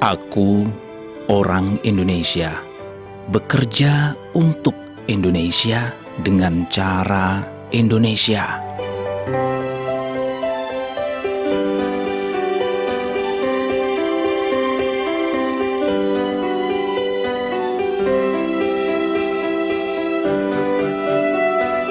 Aku, orang Indonesia, bekerja untuk Indonesia dengan cara Indonesia.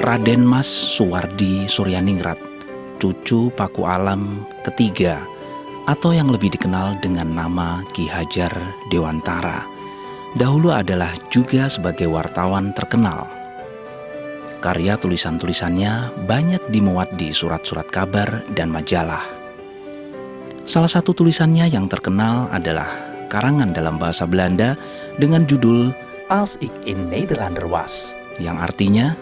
Raden Mas Suwardi Suryaningrat, cucu Paku Alam ketiga, atau yang lebih dikenal dengan nama Ki Hajar Dewantara, dahulu adalah juga sebagai wartawan terkenal. Karya tulisan-tulisannya banyak dimuat di surat-surat kabar dan majalah. Salah satu tulisannya yang terkenal adalah karangan dalam bahasa Belanda dengan judul Als ik in Nederlander was, yang artinya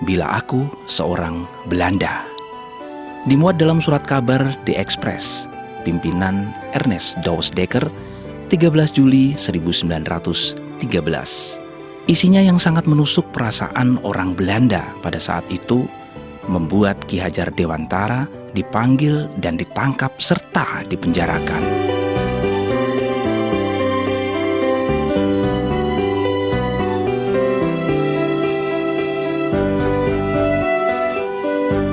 Bila Aku Seorang Belanda. Dimuat dalam surat kabar The Express, pimpinan Ernest Dousdekker, 13 Juli 1913. Isinya yang sangat menusuk perasaan orang Belanda pada saat itu membuat Ki Hajar Dewantara dipanggil dan ditangkap serta dipenjarakan.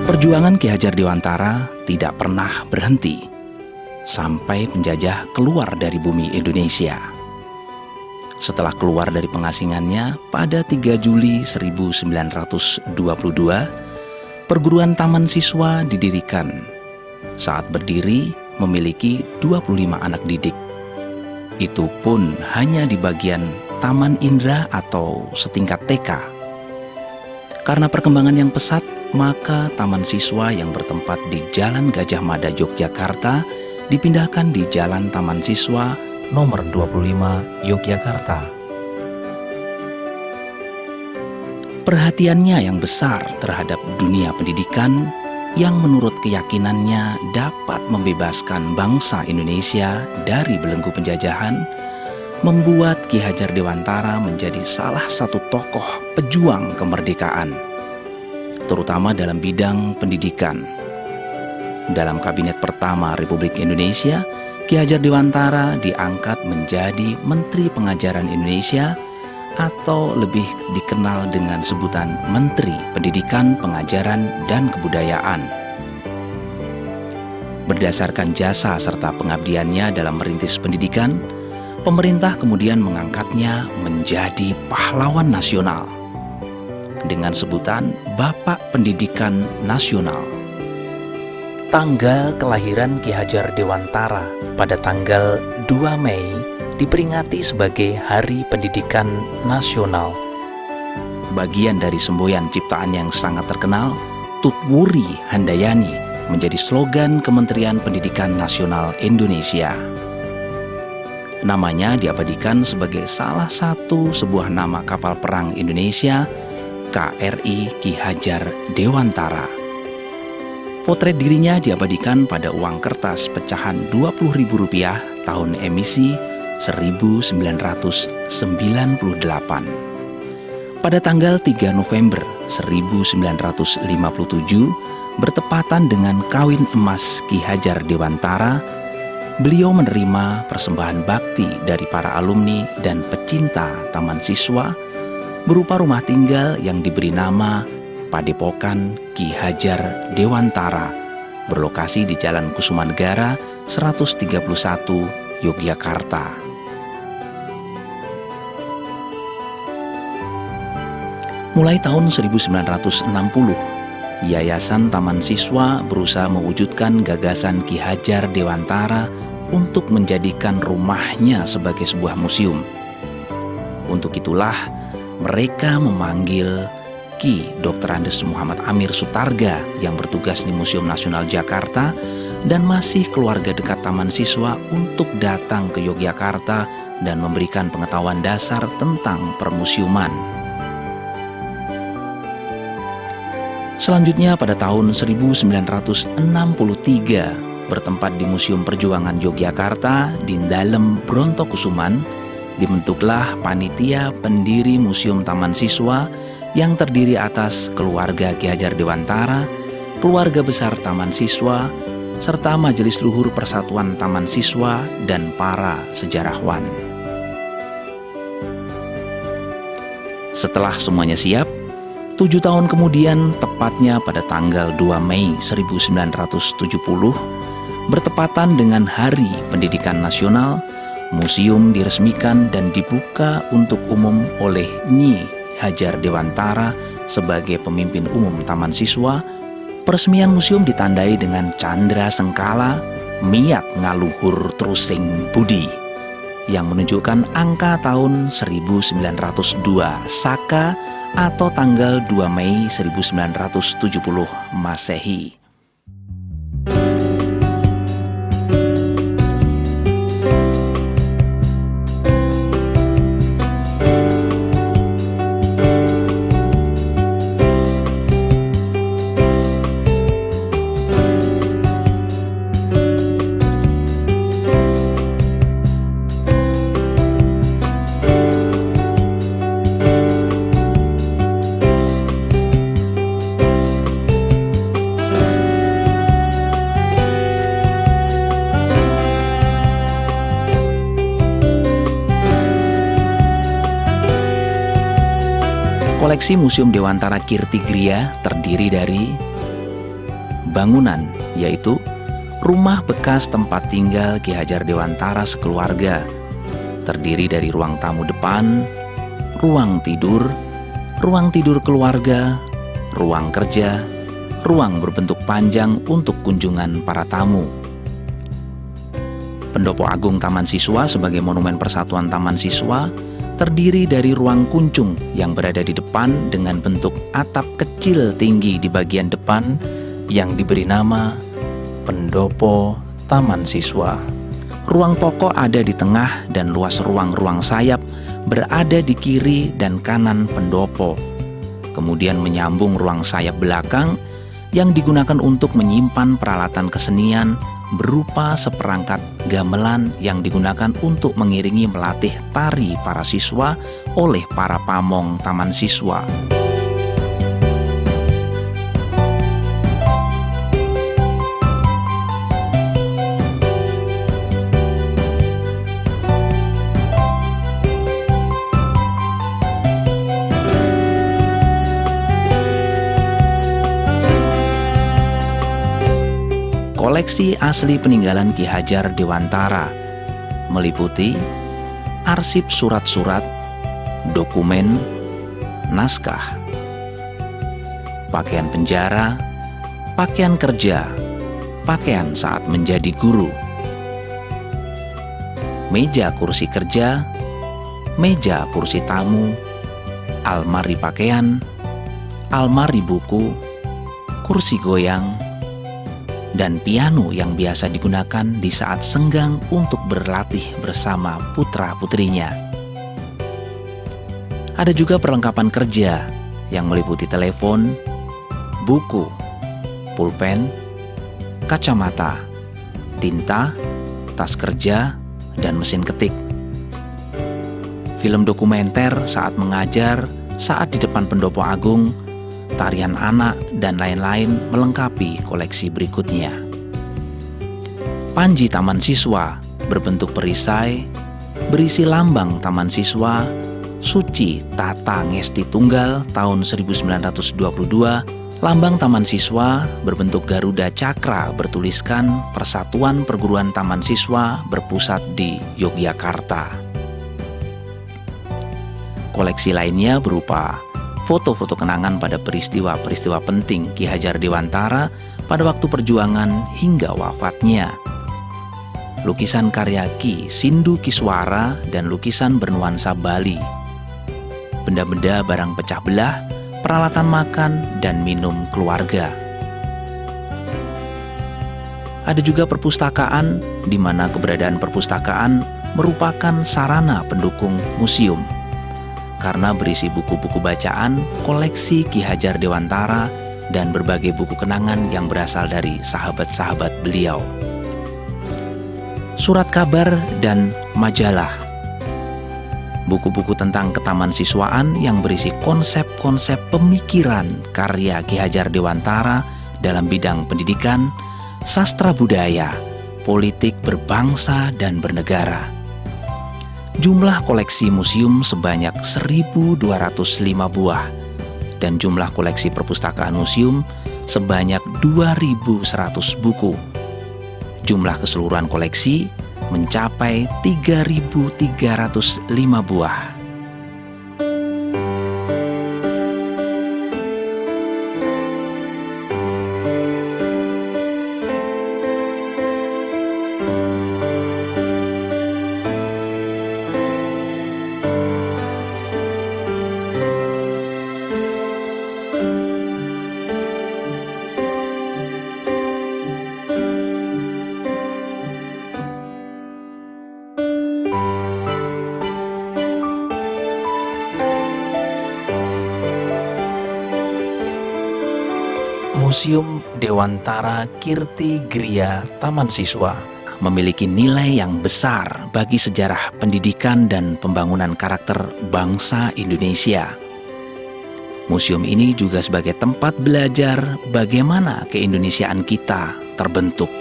Perjuangan Ki Hajar Dewantara tidak pernah berhenti sampai penjajah keluar dari bumi Indonesia. Setelah keluar dari pengasingannya pada 3 Juli 1922, perguruan taman siswa didirikan. Saat berdiri memiliki 25 anak didik. Itu pun hanya di bagian Taman Indra atau setingkat TK. Karena perkembangan yang pesat, maka taman siswa yang bertempat di Jalan Gajah Mada Yogyakarta dipindahkan di Jalan Taman Siswa nomor 25 Yogyakarta. Perhatiannya yang besar terhadap dunia pendidikan yang menurut keyakinannya dapat membebaskan bangsa Indonesia dari belenggu penjajahan membuat Ki Hajar Dewantara menjadi salah satu tokoh pejuang kemerdekaan, terutama dalam bidang pendidikan. Dalam Kabinet pertama Republik Indonesia, Ki Hajar Dewantara diangkat menjadi Menteri Pengajaran Indonesia atau lebih dikenal dengan sebutan Menteri Pendidikan, Pengajaran, dan Kebudayaan. Berdasarkan jasa serta pengabdiannya dalam merintis pendidikan, pemerintah kemudian mengangkatnya menjadi pahlawan nasional dengan sebutan Bapak Pendidikan Nasional. Tanggal kelahiran Ki Hajar Dewantara pada tanggal 2 Mei diperingati sebagai Hari Pendidikan Nasional. Bagian dari semboyan ciptaan yang sangat terkenal, Tutwuri Handayani, menjadi slogan Kementerian Pendidikan Nasional Indonesia. Namanya diabadikan sebagai salah satu sebuah nama kapal perang Indonesia, KRI Ki Hajar Dewantara. Potret dirinya diabadikan pada uang kertas pecahan Rp20.000 tahun emisi 1998. Pada tanggal 3 November 1957, bertepatan dengan kawin emas Ki Hajar Dewantara, beliau menerima persembahan bakti dari para alumni dan pecinta taman siswa berupa rumah tinggal yang diberi nama Padepokan Ki Hajar Dewantara, berlokasi di Jalan Kusumanegara 131, Yogyakarta. Mulai tahun 1960, Yayasan Taman Siswa berusaha mewujudkan gagasan Ki Hajar Dewantara untuk menjadikan rumahnya sebagai sebuah museum. Untuk itulah mereka memanggil Ki Dr. Andes Muhammad Amir Sutarga yang bertugas di Museum Nasional Jakarta dan masih keluarga dekat Taman Siswa untuk datang ke Yogyakarta dan memberikan pengetahuan dasar tentang permusiuman. Selanjutnya pada tahun 1963, bertempat di Museum Perjuangan Yogyakarta di Dalem Brontokusuman, dibentuklah panitia pendiri Museum Taman Siswa yang terdiri atas keluarga Ki Hajar Dewantara, keluarga besar Taman Siswa, serta Majelis Luhur Persatuan Taman Siswa dan para sejarawan. Setelah semuanya siap, 7 tahun kemudian, tepatnya pada tanggal 2 Mei 1970, bertepatan dengan Hari Pendidikan Nasional, museum diresmikan dan dibuka untuk umum oleh Nyi Hajar Dewantara sebagai pemimpin umum Taman Siswa. Peresmian museum ditandai dengan Candra Sengkala Miat Ngaluhur Trusing Budi yang menunjukkan angka tahun 1902 Saka atau tanggal 2 Mei 1970 Masehi. Koleksi Museum Dewantara Kirtigria terdiri dari bangunan, yaitu rumah bekas tempat tinggal Ki Hajar Dewantara sekeluarga, terdiri dari ruang tamu depan, ruang tidur keluarga, ruang kerja, ruang berbentuk panjang untuk kunjungan para tamu. Pendopo Agung Taman Siswa sebagai monumen persatuan Taman Siswa terdiri dari ruang kuncung yang berada di depan dengan bentuk atap kecil tinggi di bagian depan yang diberi nama Pendopo Taman Siswa. Ruang pokok ada di tengah dan luas ruang-ruang sayap berada di kiri dan kanan pendopo. Kemudian menyambung ruang sayap belakang yang digunakan untuk menyimpan peralatan kesenian berupa seperangkat gamelan yang digunakan untuk mengiringi melatih tari para siswa oleh para pamong Taman Siswa. Koleksi asli peninggalan Ki Hajar Dewantara meliputi arsip surat-surat, dokumen, naskah, pakaian penjara, pakaian kerja, pakaian saat menjadi guru, meja kursi kerja, meja kursi tamu, almari pakaian, almari buku, kursi goyang, dan piano yang biasa digunakan di saat senggang untuk berlatih bersama putra-putrinya. Ada juga perlengkapan kerja yang meliputi telepon, buku, pulpen, kacamata, tinta, tas kerja, dan mesin ketik. Film dokumenter saat mengajar, saat di depan Pendopo Agung, tarian anak, dan lain-lain melengkapi koleksi berikutnya. Panji Taman Siswa berbentuk perisai, berisi lambang Taman Siswa, Suci Tata Ngesti Tunggal tahun 1922, lambang Taman Siswa berbentuk Garuda Cakra bertuliskan Persatuan Perguruan Taman Siswa berpusat di Yogyakarta. Koleksi lainnya berupa foto-foto kenangan pada peristiwa-peristiwa penting Ki Hajar Dewantara pada waktu perjuangan hingga wafatnya. Lukisan karya Ki Sindu Kiswara dan lukisan bernuansa Bali. Benda-benda barang pecah belah, peralatan makan dan minum keluarga. Ada juga perpustakaan, di mana keberadaan perpustakaan merupakan sarana pendukung museum, karena berisi buku-buku bacaan, koleksi Ki Hajar Dewantara, dan berbagai buku kenangan yang berasal dari sahabat-sahabat beliau. Surat kabar dan majalah. Buku-buku tentang ketaman siswaan yang berisi konsep-konsep pemikiran karya Ki Hajar Dewantara dalam bidang pendidikan, sastra budaya, politik berbangsa dan bernegara. Jumlah koleksi museum sebanyak 1.205 buah dan jumlah koleksi perpustakaan museum sebanyak 2.100 buku. Jumlah keseluruhan koleksi mencapai 3.305 buah. Museum Dewantara Kirti Griya Taman Siswa memiliki nilai yang besar bagi sejarah pendidikan dan pembangunan karakter bangsa Indonesia. Museum ini juga sebagai tempat belajar bagaimana keindonesiaan kita terbentuk.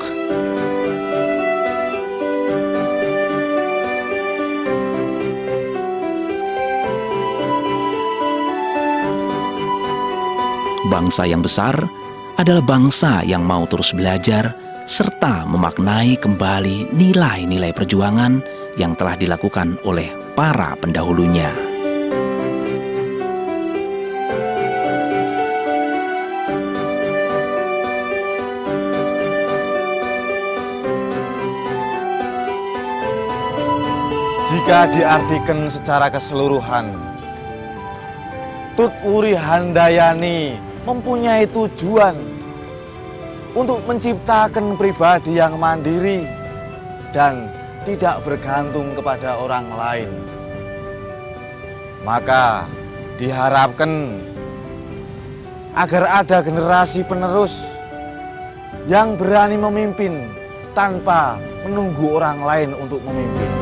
Bangsa yang besar adalah bangsa yang mau terus belajar serta memaknai kembali nilai-nilai perjuangan yang telah dilakukan oleh para pendahulunya. Jika diartikan secara keseluruhan, Tut Wuri Handayani mempunyai tujuan untuk menciptakan pribadi yang mandiri dan tidak bergantung kepada orang lain. Maka diharapkan agar ada generasi penerus yang berani memimpin tanpa menunggu orang lain untuk memimpin.